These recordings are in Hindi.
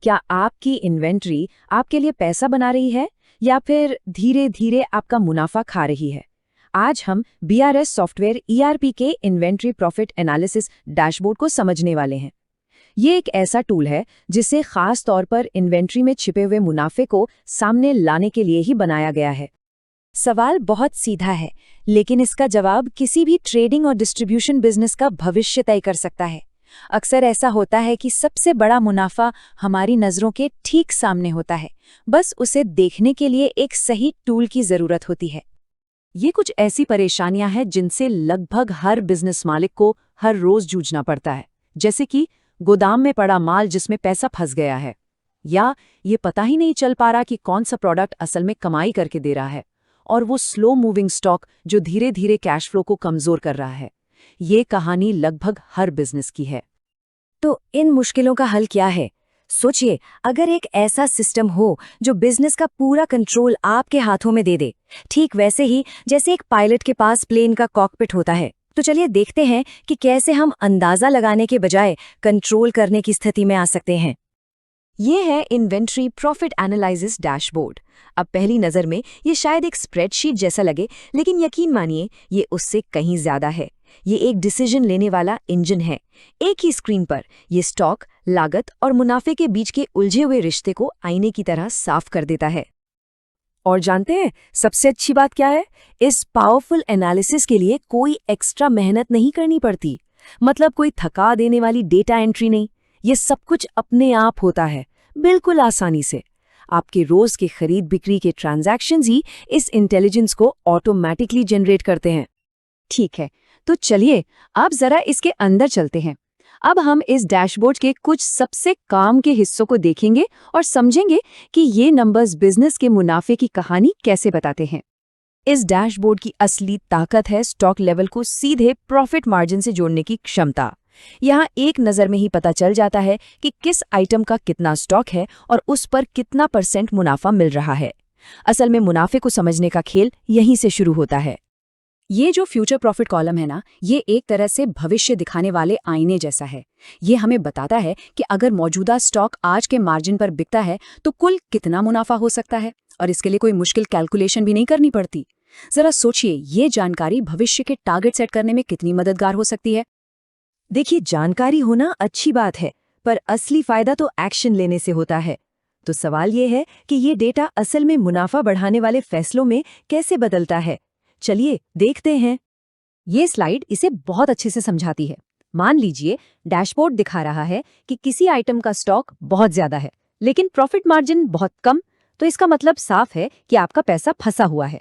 क्या आपकी इन्वेंट्री आपके लिए पैसा बना रही है या फिर धीरे धीरे आपका मुनाफा खा रही है? आज हम BRS सॉफ्टवेयर ERP के इन्वेंट्री प्रॉफिट एनालिसिस डैशबोर्ड को समझने वाले हैं। ये एक ऐसा टूल है जिसे खास तौर पर इन्वेंट्री में छिपे हुए मुनाफे को सामने लाने के लिए ही बनाया गया है। सवाल बहुत सीधा है, लेकिन इसका जवाब किसी भी ट्रेडिंग और डिस्ट्रीब्यूशन बिजनेस का भविष्य तय कर सकता है। अक्सर ऐसा होता है कि सबसे बड़ा मुनाफा हमारी नज़रों के ठीक सामने होता है, बस उसे देखने के लिए एक सही टूल की ज़रूरत होती है। ये कुछ ऐसी परेशानियां हैं जिनसे लगभग हर बिजनेस मालिक को हर रोज जूझना पड़ता है, जैसे कि गोदाम में पड़ा माल जिसमें पैसा फंस गया है, या ये पता ही नहीं चल पा रहा कि कौन सा प्रोडक्ट असल में कमाई करके दे रहा है, और वो स्लो मूविंग स्टॉक जो धीरे धीरे कैश फ्लो को कमजोर कर रहा है। ये कहानी लगभग हर बिजनेस की है। तो इन मुश्किलों का हल क्या है? सोचिए, अगर एक ऐसा सिस्टम हो जो बिजनेस का पूरा कंट्रोल आपके हाथों में दे दे, ठीक वैसे ही जैसे एक पायलट के पास प्लेन का कॉकपिट होता है। तो चलिए देखते हैं कि कैसे हम अंदाजा लगाने के बजाय कंट्रोल करने की स्थिति में आ सकते हैं। ये है इन्वेंट्री प्रॉफिट एनालिसिस डैशबोर्ड। अब पहली नज़र में ये शायद एक स्प्रेडशीट जैसा लगे, लेकिन यकीन मानिए ये उससे कहीं ज्यादा है। ये एक डिसीजन लेने वाला इंजन है। एक ही स्क्रीन पर ये स्टॉक, लागत और मुनाफे के बीच के उलझे हुए रिश्ते को आईने की तरह साफ कर देता है। और जानते हैं सबसे अच्छी बात क्या है? इस पावरफुल एनालिसिस के लिए कोई एक्स्ट्रा मेहनत नहीं करनी पड़ती। मतलब कोई थका देने वाली डेटा एंट्री नहीं। ये सब कुछ अपने आप होता है, बिल्कुल आसानी से। आपके रोज के खरीद बिक्री के ट्रांजैक्शंस ही इस इंटेलिजेंस को ऑटोमेटिकली जनरेट करते हैं। ठीक है, तो चलिए अब जरा इसके अंदर चलते हैं। अब हम इस डैशबोर्ड के कुछ सबसे काम के हिस्सों को देखेंगे और समझेंगे कि ये नंबर्स बिजनेस के मुनाफे की कहानी कैसे बताते हैं। इस डैशबोर्ड की असली ताकत है स्टॉक लेवल को सीधे प्रॉफिट मार्जिन से जोड़ने की क्षमता। यहाँ एक नज़र में ही पता चल जाता है कि किस आइटम का कितना स्टॉक है और उस पर कितना % मुनाफा मिल रहा है। असल में मुनाफे को समझने का खेल यहीं से शुरू होता है। ये जो फ्यूचर प्रॉफिट कॉलम है ना, ये एक तरह से भविष्य दिखाने वाले आईने जैसा है। ये हमें बताता है कि अगर मौजूदा स्टॉक आज के मार्जिन पर बिकता है तो कुल कितना मुनाफा हो सकता है, और इसके लिए कोई मुश्किल कैलकुलेशन भी नहीं करनी पड़ती। जरा सोचिए, ये जानकारी भविष्य के टारगेट सेट करने में कितनी मददगार हो सकती है। देखिए, जानकारी होना अच्छी बात है, पर असली फायदा तो एक्शन लेने से होता है। तो सवाल ये है कि ये डेटा असल में मुनाफा बढ़ाने वाले फैसलों में कैसे बदलता है। चलिए देखते हैं। ये स्लाइड इसे बहुत अच्छे से समझाती है। मान लीजिए डैशबोर्ड दिखा रहा है कि किसी आइटम का स्टॉक बहुत ज्यादा है, लेकिन प्रॉफिट मार्जिन बहुत कम, तो इसका मतलब साफ है कि आपका पैसा फंसा हुआ है।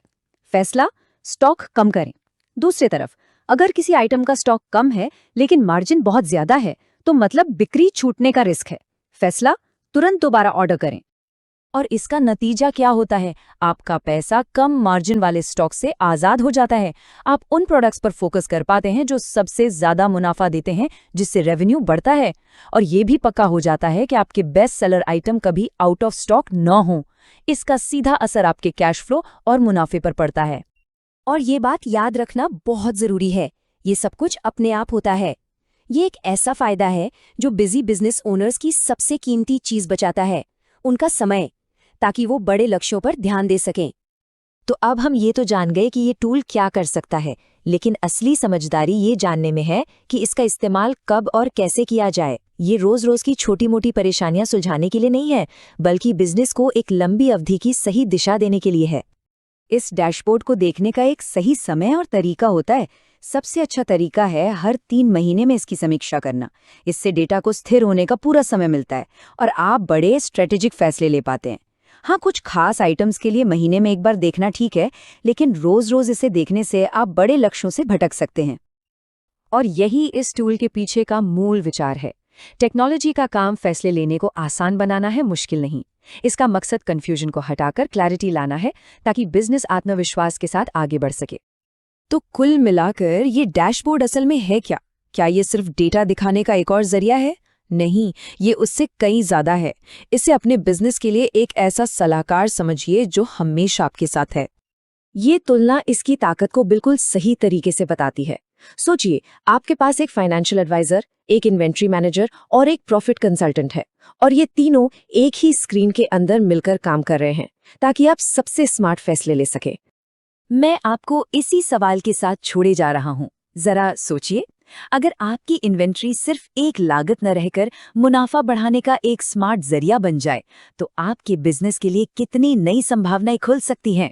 फैसला, स्टॉक कम करें। दूसरी तरफ, अगर किसी आइटम का स्टॉक कम है लेकिन मार्जिन बहुत ज्यादा है, तो मतलब बिक्री छूटने का रिस्क है। फैसला, तुरंत दोबारा ऑर्डर करें। और इसका नतीजा क्या होता है? आपका पैसा कम मार्जिन वाले स्टॉक से आजाद हो जाता है। आप उन प्रोडक्ट्स पर फोकस कर पाते हैं जो सबसे ज्यादा मुनाफा देते हैं, जिससे रेवेन्यू बढ़ता है। और ये भी पक्का हो जाता है कि आपके बेस्ट सेलर आइटम कभी आउट ऑफ स्टॉक न हो। इसका सीधा असर आपके कैश फ्लो और मुनाफे पर पड़ता है। और ये बात याद रखना बहुत जरूरी है, ये सब कुछ अपने आप होता है। ये एक ऐसा फायदा है जो बिजी बिजनेस ओनर्स की सबसे कीमती चीज बचाता है, उनका समय, ताकि वो बड़े लक्ष्यों पर ध्यान दे सकें। तो अब हम ये तो जान गए कि ये टूल क्या कर सकता है, लेकिन असली समझदारी ये जानने में है कि इसका इस्तेमाल कब और कैसे किया जाए। ये रोज रोज की छोटी मोटी परेशानियां सुलझाने के लिए नहीं है, बल्कि बिजनेस को एक लंबी अवधि की सही दिशा देने के लिए है। इस डैशबोर्ड को देखने का एक सही समय और तरीका होता है। सबसे अच्छा तरीका है हर 3 महीने में इसकी समीक्षा करना। इससे डेटा को स्थिर होने का पूरा समय मिलता है और आप बड़े स्ट्रेटेजिक फैसले ले पाते हैं। हाँ, कुछ खास आइटम्स के लिए महीने में एक बार देखना ठीक है, लेकिन रोज रोज इसे देखने से आप बड़े लक्ष्यों से भटक सकते हैं। और यही इस टूल के पीछे का मूल विचार है। टेक्नोलॉजी का काम फैसले लेने को आसान बनाना है, मुश्किल नहीं। इसका मकसद कंफ्यूजन को हटाकर क्लैरिटी लाना है, ताकि बिजनेस आत्मविश्वास के साथ आगे बढ़ सके। तो कुल मिलाकर ये डैशबोर्ड असल में है क्या? क्या ये सिर्फ डेटा दिखाने का एक और जरिया है? नहीं, ये उससे कई ज्यादा है। इसे अपने बिजनेस के लिए एक ऐसा सलाहकार समझिए जो हमेशा आपके साथ है। ये तुलना इसकी ताकत को बिल्कुल सही तरीके से बताती है। सोचिए, आपके पास एक फाइनेंशियल एडवाइजर, एक इन्वेंट्री मैनेजर और एक प्रॉफिट कंसल्टेंट है, और ये तीनों एक ही स्क्रीन के अंदर मिलकर काम कर रहे हैं ताकि आप सबसे स्मार्ट फैसले ले सके। मैं आपको इसी सवाल के साथ छोड़े जा रहा हूं। जरा सोचिए, अगर आपकी इन्वेंट्री सिर्फ एक लागत न रहकर मुनाफा बढ़ाने का एक स्मार्ट जरिया बन जाए, तो आपके बिजनेस के लिए कितनी नई संभावनाएं खुल सकती हैं।